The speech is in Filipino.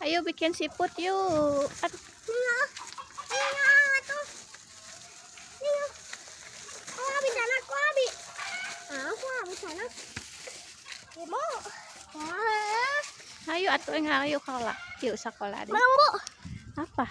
Ayo bikin siput yuk. Ayo atuh ayo sekolah. Yuk sekolah deh. Belum, Bu. Apa?